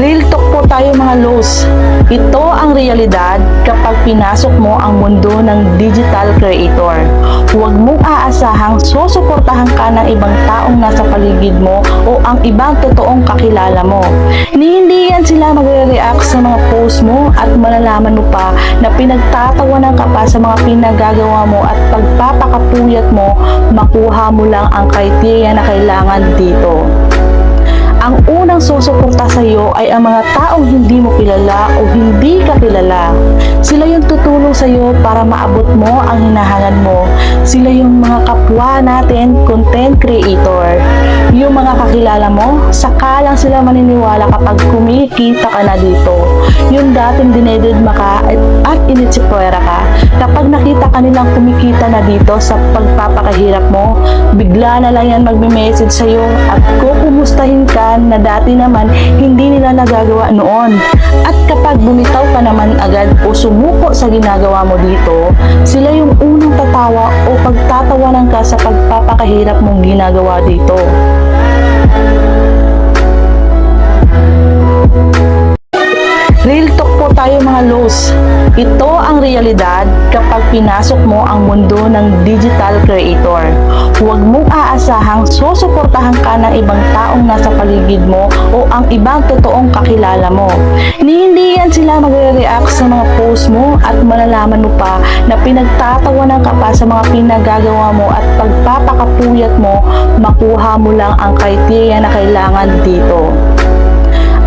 Real talk po tayo mga Los. Ito ang realidad kapag pinasok mo ang mundo ng digital creator. Huwag mong aasahang susuportahan ka ng ibang taong nasa paligid mo o ang ibang totoong kakilala mo. Hindi yan sila magre-react sa mga post mo at malalaman mo pa na pinagtatawanan ka pa sa mga pinagagawa mo at pagpapakapuyat mo, makuha mo lang ang criteria na kailangan dito. Ang unang susuporta sa iyo ay ang mga taong hindi mo kilala o hindi ka kilala. Sila yung tutulong sa iyo para maabot mo ang hinahangad mo. Sila yung mga kapwa natin, content creator. Yung mga kakilala mo, saka lang sila maniniwala kapag kumikita ka na dito. Yung dating dinededma ka at initsipwera ka, kapag nakita ka nilang kumikita na dito sa pagpapakahirap mo, bigla na lang yan magme-message sa iyo at kukumustahin ka na dati naman hindi nila nagagawa noon. At kapag bumitaw ka naman agad o sumuko sa ginagawa mo dito, sila yung unang tatawa o pagtatawanan ka sa pagpapakahirap mong ginagawa dito. Real talk po tayo mga Los. Ito ang realidad kapag pinasok mo ang mundo ng digital creator. Huwag mong aasahang susuportahan ka ng ibang taong nasa paligid mo o ang ibang totoong kakilala mo. Hindi yan sila magre-react sa mga post mo at malalaman mo pa na pinagtatawanan ka pa sa mga pinagagawa mo at pagpapakapuyat mo, makuha mo lang ang criteria na kailangan dito.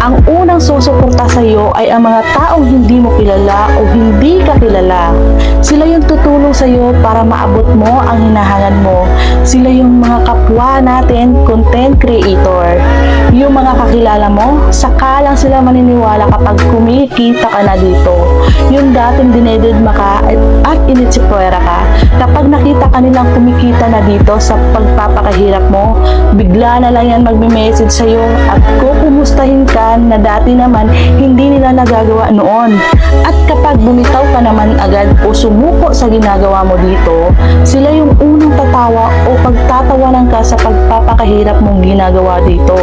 Ang unang susuporta sa iyo ay ang mga taong hindi mo kilala o hindi ka kilala. Sila yung tutulong sa iyo para maabot mo ang hinahangad mo. Sila yung mga kapwa natin, content creator. Yung mga kakilala mo, saka lang sila maniniwala kapag kumikita ka na dito. Yung dating dinededma ka at initsipwera ka, kapag nakita ka nilang kumikita na dito sa pagpapakahirap mo, bigla na lang yan magme-message sa iyo at kukumustahin ka na dati naman hindi nila nagagawa noon. At kapag bumitaw ka naman agad o sumuko sa ginagawa mo dito, sila yung unang tatawa o pagtatawanan ka sa pagpapakahirap mong ginagawa dito.